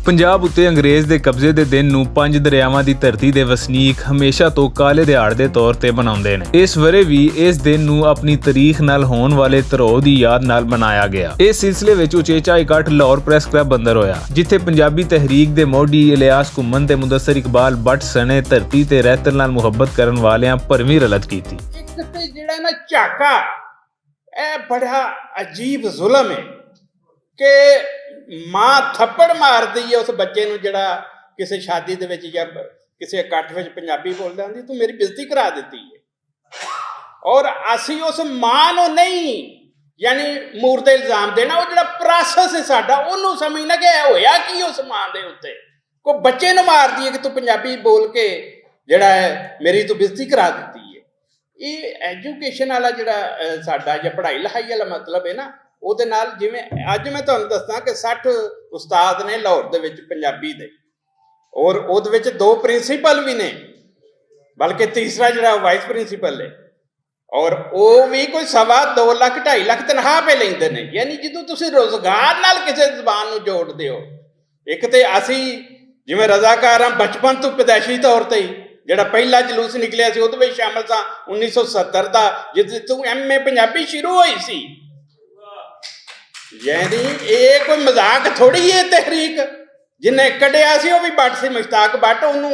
ਪੰਜਾਬ ਉੱਤੇ ਅੰਗਰੇਜ਼ ਦੇ ਕਬਜ਼ੇ ਦੇ ਦਿਨ ਨੂੰ ਪੰਜ ਦਰਿਆਵਾਂ ਦੀ ਧਰਤੀ ਦੇ ਵਸਨੀਕ ਹਮੇਸ਼ਾ ਤੋਂ ਕਾਲੇ ਦਿਹਾੜੇ ਦੇ ਤੌਰ ਤੇ ਮਨਾਉਂਦੇ ਨੇ। ਇਸ ਵਰੇ ਵੀ ਇਸ ਦਿਨ ਨੂੰ ਆਪਣੀ ਤਾਰੀਖ ਨਾਲ ਹੋਣ ਵਾਲੇ ਧਰੋਹ ਦੀ ਯਾਦ ਨਾਲ ਮਨਾਇਆ ਗਿਆ। ਇਸ ਸਿਲਸਿਲੇ ਵਿੱਚ ਉਚੇਚਾ ਇਕੱਠ ਲਾਹੌਰ ਪ੍ਰੈਸ ਕਲੱਬ ਅੰਦਰ ਹੋਇਆ, ਜਿੱਥੇ ਪੰਜਾਬੀ ਤਹਿਰੀਕ ਦੇ ਮੋਢੀ ਇਲਿਆਸ ਘੁੰਮਣ ਤੇ ਮੁਦੱਸਰ ਇਕਬਾਲ ਬੱਟ ਸਣੇ ਧਰਤੀ ਤੇ ਰਹਿਤਲ ਨਾਲ ਮੁਹੱਬਤ ਕਰਨ ਵਾਲਿਆਂ ਭਰਵੀਂ ਰਲਤ ਕੀਤੀ। ਇੱਕ ਤੇ ਜਿਹੜਾ ਨਾ ਝਾਕਾ, ਇਹ ਬੜਾ ਅਜੀਬ ਜ਼ੁਲਮ ਹੈ ਕਿ ਮਾਂ ਥੱਪੜ ਮਾਰਦੀ ਹੈ ਉਸ ਬੱਚੇ ਨੂੰ ਜਿਹੜਾ ਕਿਸੇ ਸ਼ਾਦੀ ਦੇ ਵਿੱਚ ਜਾਂ ਕਿਸੇ ਇਕੱਠ ਵਿੱਚ ਪੰਜਾਬੀ ਬੋਲਦਾ ਹੁੰਦੀ, ਤੂੰ ਮੇਰੀ ਬੇਇੱਜ਼ਤੀ ਕਰਾ ਦਿੱਤੀ ਹੈ। ਔਰ ਅਸੀਂ ਉਸ ਮਾਂ ਨੂੰ ਨਹੀਂ ਯਾਨੀ ਮੂਰ ਤੇ ਇਲਜ਼ਾਮ ਦੇਣਾ, ਉਹ ਜਿਹੜਾ ਪ੍ਰੋਸੈਸ ਹੈ ਸਾਡਾ ਉਹਨੂੰ ਸਮਝਣਾ ਕਿ ਇਹ ਹੋਇਆ ਕੀ ਉਸ ਮਾਂ ਦੇ ਉੱਤੇ। ਕੋਈ ਬੱਚੇ ਨੂੰ ਮਾਰਦੀ ਹੈ ਕਿ ਤੂੰ ਪੰਜਾਬੀ ਬੋਲ ਕੇ ਜਿਹੜਾ ਹੈ ਮੇਰੀ ਤੂੰ ਬੇਇੱਜ਼ਤੀ ਕਰਾ ਦਿੱਤੀ ਹੈ। ਇਹ ਐਜੂਕੇਸ਼ਨ ਵਾਲਾ ਜਿਹੜਾ ਸਾਡਾ ਜਾਂ ਪੜ੍ਹਾਈ ਲਿਖਾਈ ਵਾਲਾ ਮਤਲਬ ਹੈ ਨਾ, ਉਹਦੇ ਨਾਲ ਜਿਵੇਂ ਅੱਜ ਮੈਂ ਤੁਹਾਨੂੰ ਦੱਸਾਂ ਕਿ 60 ਉਸਤਾਦ ਨੇ ਲਾਹੌਰ ਦੇ ਵਿੱਚ ਪੰਜਾਬੀ ਦੇ, ਔਰ ਉਹਦੇ ਵਿੱਚ 2 ਪ੍ਰਿੰਸੀਪਲ ਵੀ ਨੇ, ਬਲਕਿ ਤੀਸਰਾ ਜਿਹੜਾ ਵਾਈਸ ਪ੍ਰਿੰਸੀਪਲ ਹੈ, ਔਰ ਉਹ ਵੀ ਕੋਈ 2.25 ਲੱਖ 2.5 ਲੱਖ ਤਨਖਾਹ ਪੇ ਲੈਂਦੇ ਨੇ। ਯਾਨੀ ਜਦੋਂ ਤੁਸੀਂ ਰੋਜ਼ਗਾਰ ਨਾਲ ਕਿਸੇ ਜ਼ਬਾਨ ਨੂੰ ਜੋੜਦੇ ਹੋ, ਇੱਕ ਤੇ ਅਸੀਂ ਜਿਵੇਂ ਰਜ਼ਾਕਾਰ ਹਾਂ ਬਚਪਨ ਤੋਂ ਪੈਦਾਇਸ਼ੀ ਤੌਰ ਤੇ ਹੀ, ਜਿਹੜਾ ਪਹਿਲਾ ਜਲੂਸ ਨਿਕਲਿਆ ਸੀ ਉਹਦੇ ਵਿੱਚ ਸ਼ਾਮਲ ਸਾਂ 1970 ਦਾ, ਜਿਸ ਤੋਂ MA ਪੰਜਾਬੀ ਸ਼ੁਰੂ ਹੋਈ ਸੀ। ਯਾਨੀ ਇਹ ਕੋਈ ਮਜ਼ਾਕ ਥੋੜੀ ਹੈ ਤਹਿਰੀਕ। ਜਿਹਨੇ ਕੱਢਿਆ ਸੀ ਉਹ ਵੀ ਬੱਟ ਸੀ, ਮੁਸ਼ਤਾਕ ਬੱਟ, ਉਹਨੂੰ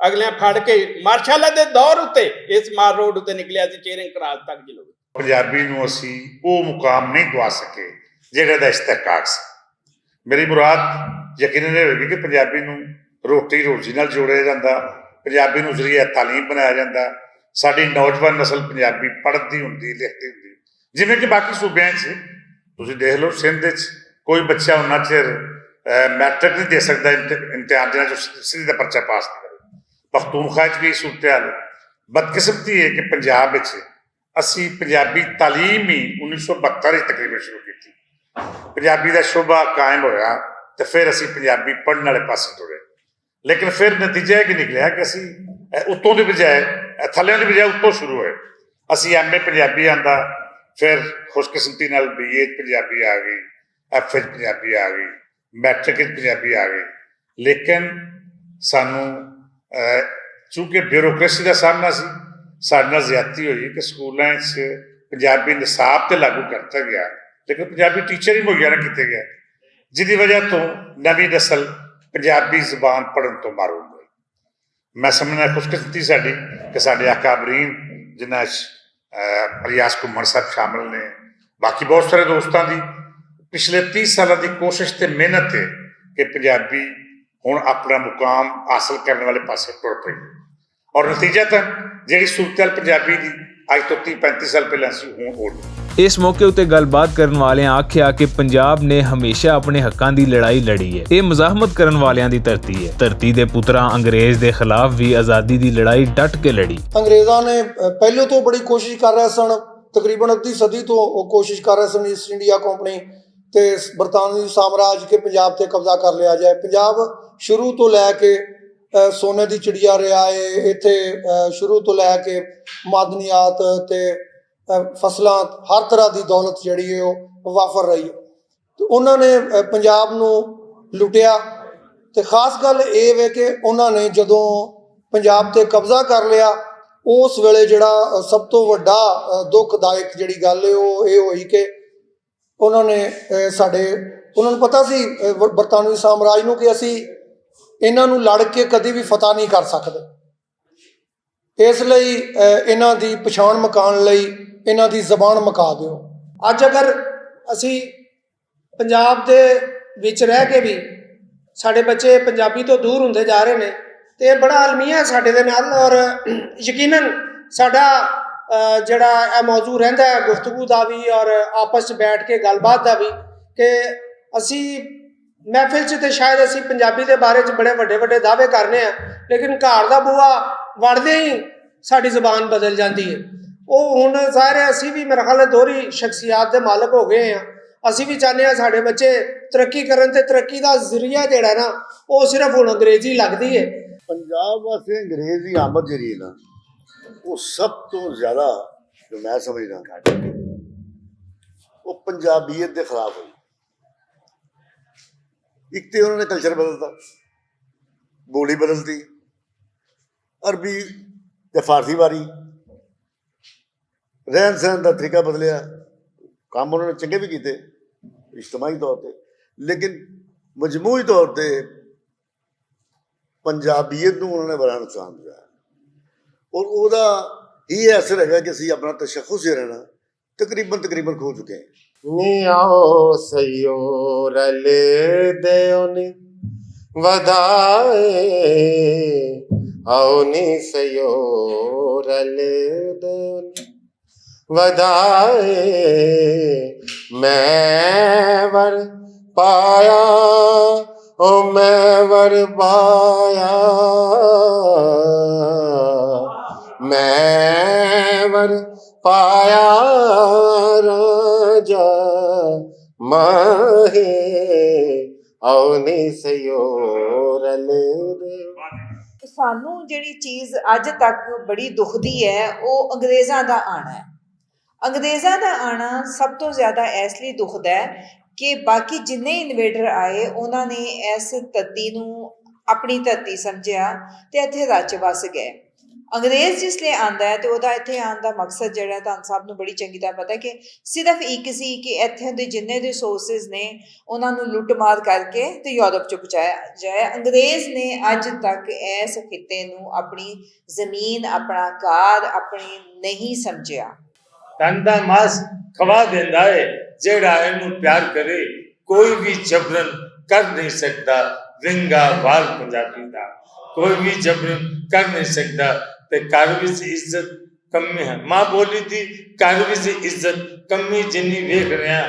ਅਗਲਿਆਂ ਫੜ ਕੇ ਮਾਰਸ਼ਾਲਾ ਦੇ ਦੌਰ ਉੱਤੇ ਇਸ ਮਾਰ ਰੋਡ ਉੱਤੇ ਨਿਕਲਿਆ ਸੀ ਚੇਰਿੰਗ ਕਰਾਸ ਤੱਕ ਜਲੂਸ। ਪੰਜਾਬੀ ਨੂੰ ਅਸੀਂ ਉਹ ਮੁਕਾਮ ਨਹੀਂ ਦਵਾ ਸਕੇ ਜਿਹੜਾ ਦਾ ਇਸਤਿਹਕਾਕ ਸੀ। ਮੇਰੀ ਮੁਰਾਦ ਯਕੀਨਨ ਇਹ ਹੋਵੇਗੀ ਕਿ ਪੰਜਾਬੀ ਨੂੰ ਰੋਟੀ ਰੋਜ਼ੀ ਨਾਲ ਜੋੜਿਆ ਜਾਂਦਾ, ਪੰਜਾਬੀ ਨੂੰ ਜ਼ਰੀਆ ਤਾਲੀਮ ਬਣਾਇਆ ਜਾਂਦਾ, ਸਾਡੀ ਨੌਜਵਾਨ ਨਸਲ ਪੰਜਾਬੀ ਪੜ੍ਹਦੀ ਹੁੰਦੀ ਲਿਖਦੀ ਹੁੰਦੀ। ਜਿਵੇਂ ਕਿ ਬਾਕੀ ਸੂਬਿਆਂ 'ਚ ਤੁਸੀਂ ਦੇਖ ਲਓ, ਸਿੰਧ ਵਿੱਚ ਕੋਈ ਬੱਚਾ ਉਨਾ ਚਿਰ ਮੈਟ੍ਰਿਕ ਨਹੀਂ ਦੇ ਸਕਦਾ ਇਮਤਿਹਾਨ ਜਿਹਨਾਂ 'ਚੋਂ ਸਿੱਧੀ ਦਾ ਪਰਚਾ ਪਾਸ ਨਹੀਂ ਕਰੇ। ਪਖਤੂਨਖਵਾ 'ਚ ਵੀ ਸੂਰਤ ਹਾਲ। ਬਦਕਿਸਮਤੀ ਹੈ ਕਿ ਪੰਜਾਬ ਵਿੱਚ ਅਸੀਂ ਪੰਜਾਬੀ ਤਾਲੀਮ ਹੀ 1972 ਵਿੱਚ ਤਕਰੀਬਨ ਸ਼ੁਰੂ ਕੀਤੀ। ਪੰਜਾਬੀ ਦਾ ਸ਼ੋਭਾ ਕਾਇਮ ਹੋਇਆ ਤੇ ਫਿਰ ਅਸੀਂ ਪੰਜਾਬੀ ਪੜ੍ਹਨ ਵਾਲੇ ਪਾਸੇ ਤੁਰੇ। ਲੇਕਿਨ ਫਿਰ ਨਤੀਜਾ ਇਹ ਕਿ ਨਿਕਲਿਆ ਕਿ ਅਸੀਂ ਉੱਤੋਂ ਦੀ ਬਜਾਏ ਥੱਲਿਆਂ ਦੀ ਬਜਾਏ ਉੱਤੋਂ ਸ਼ੁਰੂ ਹੋਏ। ਅਸੀਂ MA ਪੰਜਾਬੀ ਆਂਦਾ, ਫਿਰ ਖੁਸ਼ਕਿਸਮਤੀ ਨਾਲ BA ਪੰਜਾਬੀ ਆ ਗਈ, FA ਪੰਜਾਬੀ ਆ ਗਈ, ਮੈਟ੍ਰਿਕ ਪੰਜਾਬੀ ਆ ਗਈ। ਲੇਕਿਨ ਸਾਨੂੰ ਚੂੰਕਿ ਬਿਊਰੋਕਰੇਸੀ ਦਾ ਸਾਹਮਣਾ ਸੀ, ਸਾਡੇ ਨਾਲ ਜ਼ਿਆਦਤੀ ਹੋਈ ਕਿ ਸਕੂਲਾਂ 'ਚ ਪੰਜਾਬੀ ਨਿਸਾਬ 'ਤੇ ਲਾਗੂ ਕਰਤਾ ਗਿਆ, ਲੇਕਿਨ ਪੰਜਾਬੀ ਟੀਚਰ ਹੀ ਮੁਹੱਈਆ ਨਾ ਕੀਤੇ ਗਏ, ਜਿਹਦੀ ਵਜ੍ਹਾ ਤੋਂ ਨਵੀਂ ਨਸਲ ਪੰਜਾਬੀ ਜ਼ੁਬਾਨ ਪੜ੍ਹਨ ਤੋਂ ਮਾਰੂਮ ਹੋਈ। ਮੈਂ ਸਮਝਦਾ ਖੁਸ਼ਕਿਸਮਤੀ ਸਾਡੀ ਕਿ ਸਾਡੇ ਅਕਾਬਰੀਨ ਜਿਨ੍ਹਾਂ 'ਚ ਇਲਿਆਸ ਘੁੰਮਣ ਸਾਹਿਬ ਸ਼ਾਮਲ ਨੇ, ਬਾਕੀ ਬਹੁਤ ਸਾਰੇ ਦੋਸਤਾਂ ਦੀ ਪਿਛਲੇ 30 ਸਾਲਾਂ ਦੀ ਕੋਸ਼ਿਸ਼ ਤੇ ਮਿਹਨਤ ਹੈ ਕਿ ਪੰਜਾਬੀ ਹੁਣ ਆਪਣਾ ਮੁਕਾਮ ਹਾਸਲ ਕਰਨ ਵਾਲੇ ਪਾਸੇ ਤੁਰ ਪਈ। ਔਰ ਨਤੀਜਤਨ ਜਿਹੜੀ ਸੂਰਤ ਪੰਜਾਬੀ ਦੀ ਅੱਜ ਤੋਂ 30-35 ਸਾਲ ਪਹਿਲਾਂ ਸੀ, ਹੁਣ ਉਹ। ਇਸ ਮੌਕੇ ਉੱਤੇ ਗੱਲਬਾਤ ਕਰਨ ਵਾਲਿਆਂ ਆਖਿਆ ਕਿ ਪੰਜਾਬ ਨੇ ਹਮੇਸ਼ਾ ਆਪਣੇ ਹੱਕਾਂ ਦੀ ਲੜਾਈ ਲੜੀ ਹੈ। ਇਹ ਮੁਜ਼ਾਹਮਤ ਕਰਨ ਵਾਲਿਆਂ ਦੀ ਧਰਤੀ ਹੈ। ਧਰਤੀ ਦੇ ਪੁੱਤਰਾਂ ਅੰਗਰੇਜ਼ ਦੇ ਖਿਲਾਫ ਵੀ ਆਜ਼ਾਦੀ ਦੀ ਲੜਾਈ ਡਟ ਕੇ ਲੜੀ। ਅੰਗਰੇਜ਼ਾਂ ਨੇ ਪਹਿਲੇ ਤੋਂ ਬੜੀ ਕੋਸ਼ਿਸ਼ ਕਰ ਰਹੇ ਸਨ, ਤਕਰੀਬਨ ਅੱਧੀ ਸਦੀ ਤੋਂ ਉਹ ਕੋਸ਼ਿਸ਼ ਕਰ ਰਹੇ ਸਨ ਈਸਟ ਇੰਡੀਆ ਕੰਪਨੀ ਤੇ ਬਰਤਾਨਵੀ ਸਾਮਰਾਜ ਕੇ ਪੰਜਾਬ ਤੇ ਕਬਜ਼ਾ ਕਰ ਲਿਆ ਜਾਏ। ਪੰਜਾਬ ਸ਼ੁਰੂ ਤੋਂ ਲੈ ਕੇ ਸੋਨੇ ਦੀ ਚਿੜੀਆ ਰਿਹਾ ਹੈ। ਇੱਥੇ ਸ਼ੁਰੂ ਤੋਂ ਲੈ ਕੇ ਮਾਦਨੀਆਤ ਤੇ ਫਸਲਾਂ, ਹਰ ਤਰ੍ਹਾਂ ਦੀ ਦੌਲਤ ਜਿਹੜੀ ਹੈ ਉਹ ਵਾਫਰ ਰਹੀ ਹੈ। ਤੇ ਉਹਨਾਂ ਨੇ ਪੰਜਾਬ ਨੂੰ ਲੁੱਟਿਆ। ਤੇ ਖਾਸ ਗੱਲ ਇਹ ਵੇ ਕਿ ਉਹਨਾਂ ਨੇ ਜਦੋਂ ਪੰਜਾਬ ਤੇ ਕਬਜ਼ਾ ਕਰ ਲਿਆ, ਉਸ ਵੇਲੇ ਜਿਹੜਾ ਸਭ ਤੋਂ ਵੱਡਾ ਦੁਖਦਾਇਕ ਜਿਹੜੀ ਗੱਲ ਹੈ ਉਹ ਇਹ ਹੋਈ ਕਿ ਉਹਨਾਂ ਨੂੰ ਪਤਾ ਸੀ ਬਰਤਾਨਵੀ ਸਾਮਰਾਜ ਨੂੰ ਕਿ ਅਸੀਂ ਇਹਨਾਂ ਨੂੰ ਲੜ ਕੇ ਕਦੀ ਵੀ ਫਤਹ ਨਹੀਂ ਕਰ ਸਕਦੇ। ਇਸ ਲਈ ਇਹਨਾਂ ਦੀ ਪਛਾਣ ਮਕਾਉਣ ਲਈ ਇਹਨਾਂ ਦੀ ਜ਼ਬਾਨ ਮਕਾ ਦਿਓ। ਅੱਜ ਅਗਰ ਅਸੀਂ ਪੰਜਾਬ ਦੇ ਵਿੱਚ ਰਹਿ ਕੇ ਵੀ ਸਾਡੇ ਬੱਚੇ ਪੰਜਾਬੀ ਤੋਂ ਦੂਰ ਹੁੰਦੇ ਜਾ ਰਹੇ ਨੇ, ਤੇ ਇਹ ਬੜਾ ਅਲਮੀਆ ਸਾਡੇ ਦੇ ਨਾਲ। ਔਰ ਯਕੀਨਨ ਸਾਡਾ ਜਿਹੜਾ ਇਹ ਮੌਜੂ ਰਹਿੰਦਾ ਹੈ ਗੁਫ਼ਤਗੂ ਦਾ ਵੀ ਔਰ ਆਪਸ 'ਚ ਬੈਠ ਕੇ ਗੱਲਬਾਤ ਦਾ ਵੀ, ਕਿ ਅਸੀਂ ਮਹਿਫਿਲ 'ਚ ਤੇ ਸ਼ਾਇਦ ਅਸੀਂ ਪੰਜਾਬੀ ਦੇ ਬਾਰੇ 'ਚ ਬੜੇ ਵੱਡੇ ਵੱਡੇ ਦਾਅਵੇ ਕਰਨੇ ਆ, ਲੇਕਿਨ ਘਰ ਦਾ ਬੂਹਾ ਵੜਦੇ ਹੀ ਸਾਡੀ ਜ਼ੁਬਾਨ ਬਦਲ ਜਾਂਦੀ ਹੈ। ਉਹ ਹੁਣ ਸਾਰੇ ਅਸੀਂ ਵੀ ਮੇਰੇ ਖਿਆਲ ਦੋਹਰੀ ਸ਼ਖਸੀਅਤ ਦੇ ਮਾਲਕ ਹੋ ਗਏ ਹਾਂ। ਅਸੀਂ ਵੀ ਚਾਹੁੰਦੇ ਹਾਂ ਸਾਡੇ ਬੱਚੇ ਤਰੱਕੀ ਕਰਨ, ਤੇ ਤਰੱਕੀ ਦਾ ਜ਼ਰੀਆ ਜਿਹੜਾ ਨਾ ਉਹ ਸਿਰਫ ਹੁਣ ਅੰਗਰੇਜ਼ੀ ਲੱਗਦੀ ਹੈ। ਪੰਜਾਬ ਵਾਸਤੇ ਅੰਗਰੇਜ਼ ਦੀ ਆਮਦ ਜਿਹੜੀ ਨਾ ਉਹ ਸਭ ਤੋਂ ਜ਼ਿਆਦਾ ਜੋ ਮੈਂ ਸਮਝਦਾ ਉਹ ਪੰਜਾਬੀਅਤ ਦੇ ਖਿਲਾਫ ਹੋਈ। ਇੱਕ ਤੇ ਉਹਨਾਂ ਨੇ ਕਲਚਰ ਬਦਲਤਾ, ਬੋਲੀ ਬਦਲਤੀ, ਅਰਬੀ ਤੇ ਫਾਰਸੀ ਵਾਰੀ, ਰਹਿਣ ਸਹਿਣ ਦਾ ਤਰੀਕਾ ਬਦਲਿਆ। ਕੰਮ ਉਹਨਾਂ ਨੇ ਚੰਗੇ ਵੀ ਕੀਤੇ ਇਜਤਮਾਹੀ ਤੌਰ ਤੇ, ਲੇਕਿਨ ਮਜਮੂਈ ਤੌਰ ਤੇ ਪੰਜਾਬੀਅਤ ਨੂੰ ਉਹਨਾਂ ਨੇ ਬੜਾ ਨੁਕਸਾਨ ਦਿੱਤਾ ਔਰ ਉਹਦਾ ਇਹ ਅਸਰ ਹੈਗਾ ਕਿ ਅਸੀਂ ਆਪਣਾ ਤਸ਼ੱਖੁਸ ਹੀ ਰਹਿਣਾ ਤਕਰੀਬਨ ਖੋ ਚੁੱਕੇ ਹਾਂ। ਨੀ ਆਓ ਸਈਓ ਰਲ ਦਿਓ ਨੀ ਵਧਾਏ, ਆਓ ਨੀ ਸਈਓ ਰਲ ਦਿਓ ਨੀ ਵਧਾਏ, ਮੈਂ ਵਰ ਪਾਇਆ ਓ ਮੈਂ ਵਰ ਪਾਇਆ, ਮੈਂ ਵਰ ਪਾਇਆ ਰਾਜਾ ਮਾਹੇ, ਆਓ ਨੀ ਸਈਓ ਰਲ ਦਿਓ। ਸਾਨੂੰ ਜਿਹੜੀ ਚੀਜ਼ ਅੱਜ ਤੱਕ ਬੜੀ ਦੁਖਦੀ ਹੈ ਉਹ ਅੰਗਰੇਜ਼ਾਂ ਦਾ ਆਉਣਾ ਹੈ। ਅੰਗਰੇਜ਼ਾਂ ਦਾ ਆਉਣਾ ਸਭ ਤੋਂ ਜ਼ਿਆਦਾ ਇਸ ਲਈ ਦੁਖਦਾ ਹੈ ਕਿ ਬਾਕੀ ਜਿੰਨੇ ਇਨਵੇਡਰ ਆਏ ਉਹਨਾਂ ਨੇ ਇਸ ਧਰਤੀ ਨੂੰ ਆਪਣੀ ਧਰਤੀ ਸਮਝਿਆ ਤੇ ਇੱਥੇ ਰਚ ਵਸ ਗਏ। ਅੰਗਰੇਜ਼ ਜਿਸ ਲਈ ਆਉਂਦਾ ਹੈ ਤੇ ਉਹਦਾ ਇੱਥੇ ਆਉਣ ਦਾ ਮਕਸਦ ਜਿਹੜਾ ਤੁਹਾਨੂੰ ਸਭ ਨੂੰ ਬੜੀ ਚੰਗੀ ਤਰ੍ਹਾਂ ਪਤਾ ਕਿ ਸਿਰਫ ਇੱਕ ਸੀ ਕਿ ਇੱਥੇ ਦੇ ਜਿੰਨੇ ਰਿਸੋਰਸਿਸ ਨੇ ਉਹਨਾਂ ਨੂੰ ਲੁੱਟ ਮਾਰ ਕਰਕੇ ਤੇ ਯੂਰਪ 'ਚ ਪਹੁੰਚਾਇਆ ਜਾਏ। ਅੰਗਰੇਜ਼ ਨੇ ਅੱਜ ਤੱਕ ਇਸ ਖਿੱਤੇ ਨੂੰ ਆਪਣੀ ਜ਼ਮੀਨ, ਆਪਣਾ ਘਰ, ਆਪਣੀ ਨਹੀਂ ਸਮਝਿਆ। ਤਨ ਦਾ ਮਾਸ ਖਵਾ ਦਿੰਦਾ ਹੈ, ਜਿਹੜਾ ਇਹਨੂੰ ਪਿਆਰ ਕਰੇ ਕੋਈ ਵੀ ਜਬਰਨ ਕਰ ਨਹੀਂ ਸਕਦਾ। ਵਿੰਗਾ ਵਾਲ ਪੰਜਾਬੀ ਦਾ ਕੋਈ ਵੀ ਜਬਰਨ ਕਰ ਨਹੀਂ ਸਕਦਾ। ਤੇ ਘਰ ਵਿੱਚ ਇੱਜ਼ਤ ਕਮੀ ਹੈ, ਮਾਂ ਬੋਲੀ ਦੀ ਘਰ ਵਿੱਚ ਇੱਜ਼ਤ ਕਮੀ ਜਿੰਨੀ ਵੇਖ ਰਿਹਾ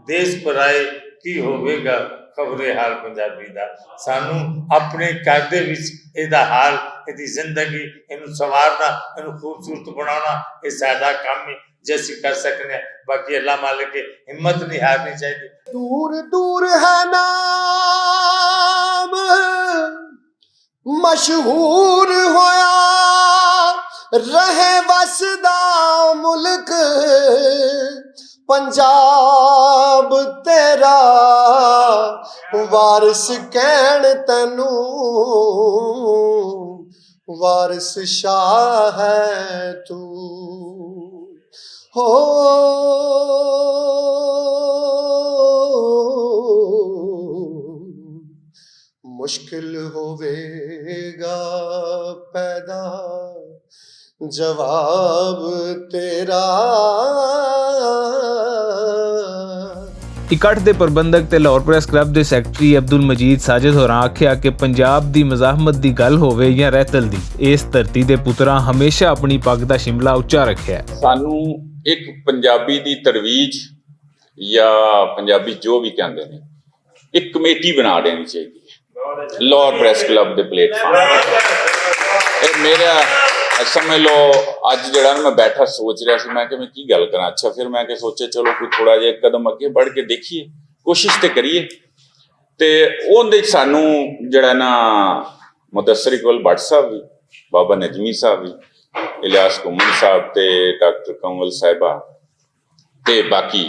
ਦੇਸ਼ ਪਰਾਏ ਕੀ ਹੋਵੇਗਾ ਖਬਰੇ ਹਾਲ ਪੰਜਾਬੀ ਦਾ। ਸਾਨੂੰ ਆਪਣੇ ਘਰ ਦੇ ਵਿੱਚ ਇਹਦਾ ਹਾਲ, ਇਹਦੀ ਜ਼ਿੰਦਗੀ, ਇਹਨੂੰ ਸੰਵਾਰਨਾ, ਇਹਨੂੰ ਖੂਬਸੂਰਤ ਬਣਾਉਣਾ ਇਹ ਸਾਡਾ ਕੰਮ ਹੈ ਜੇ ਅਸੀਂ ਕਰ ਸਕਨੇ। ਬਾਕੀ ਅੱਲਾ ਮਾਲਿਕ ਹਿੰਮਤ ਨਹੀਂ ਹਾਰਨੀ ਚਾਹੀਦੀ। ਦੂਰ ਦੂਰ ਹੈ ਨਾਮ ਮਸ਼ਹੂਰ ਹੋਇਆ, ਰਹੇ ਵਸਦਾ ਮੁਲਕ ਪੰਜਾਬ ਤੇਰਾ, ਵਾਰਿਸ ਕਹਿਣ ਤੈਨੂੰ ਵਾਰਿਸ ਸ਼ਾਹ ਹੈ ਤੂੰ ਹੋ। ਮੁਸ਼ਕਿਲ ਹੋਵੇਗਾ ਪੈਦਾ ਜਵਾਬ ਤੇਰਾ। ਇਕੱਠ ਦੇ ਪ੍ਰਬੰਧਕ ਤੇ ਲਾਹੌਰ ਪ੍ਰੈਸ ਕਲੱਬ ਦੇ ਸੈਕਟਰੀ ਅਬਦੁਲ ਮਜੀਦ ਸਾਜਿਦ ਹੋਰਾਂ ਆਖਿਆ ਕਿ ਪੰਜਾਬ ਦੀ ਮਜ਼ਾਹਮਤ ਦੀ ਗੱਲ ਹੋਵੇ ਜਾਂ ਰਹਿਤਲ ਦੀ, ਇਸ ਧਰਤੀ ਦੇ ਪੁੱਤਰਾਂ ਹਮੇਸ਼ਾ ਆਪਣੀ ਪੱਗ ਦਾ ਸ਼ਿਮਲਾ ਉੱਚਾ ਰੱਖਿਆ। ਸਾਨੂੰ ਇੱਕ ਪੰਜਾਬੀ ਦੀ ਤਰਵੀਜ ਜਾਂ ਪੰਜਾਬੀ ਜੋ ਵੀ ਕਹਿੰਦੇ ਨੇ ਇੱਕ ਕਮੇਟੀ ਬਣਾ ਦੇਣੀ ਚਾਹੀਦੀ ਹੈ ਲਾਹੌਰ ਪ੍ਰੈਸ ਕਲੱਬ ਦੇ ਪਲੇਟਫਾਰਮ। ਇਹ ਮੇਰਾ ਸਮਝ ਲਓ ਅੱਜ ਜਿਹੜਾ ਮੈਂ ਬੈਠਾ ਸੋਚ ਰਿਹਾ ਸੀ, ਮੈਂ ਕਿ ਮੈਂ ਕੀ ਗੱਲ ਕਰਾਂ। ਅੱਛਾ ਫਿਰ ਮੈਂ ਕਿ ਸੋਚਿਆ ਚਲੋ ਕੋਈ ਥੋੜਾ ਜਿਹਾ ਕਦਮ ਅੱਗੇ ਵੱਧ ਕੇ ਦੇਖੀਏ, ਕੋਸ਼ਿਸ਼ ਤੇ ਕਰੀਏ। ਤੇ ਉਹਦੇ ਚ ਸਾਨੂੰ ਜਿਹੜਾ ਨਾ ਮੁਦੱਸਰ ਇਕਬਾਲ ਭੱਟ ਸਾਹਿਬ ਵੀ, ਬਾਬਾ ਨਜਮੀ ਸਾਹਿਬ ਵੀ, ਇਲਿਆਸ ਘੁੰਮਣ ਸਾਹਿਬ ਤੇ ਡਾਕਟਰ ਕੰਵਲ ਸਾਹਿਬਾ ਤੇ ਬਾਕੀ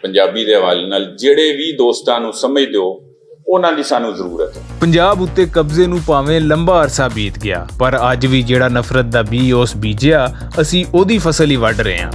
ਪੰਜਾਬੀ ਦੇ ਹਵਾਲੇ ਨਾਲ ਜਿਹੜੇ ਵੀ ਦੋਸਤਾਂ ਨੂੰ ਸਮਝਦੇ ਹੋ ਉਹਨਾਂ ਦੀ ਸਾਨੂੰ ਜ਼ਰੂਰਤ ਹੈ। ਪੰਜਾਬ ਉੱਤੇ ਕਬਜ਼ੇ ਨੂੰ ਭਾਵੇਂ ਲੰਬਾ ਅਰਸਾ ਬੀਤ ਗਿਆ, ਪਰ ਅੱਜ ਵੀ ਜਿਹੜਾ ਨਫ਼ਰਤ ਦਾ ਬੀਜ ਉਸ ਬੀਜਿਆ ਅਸੀਂ ਉਹਦੀ ਫਸਲ ਹੀ ਵੱਢ ਰਹੇ ਹਾਂ।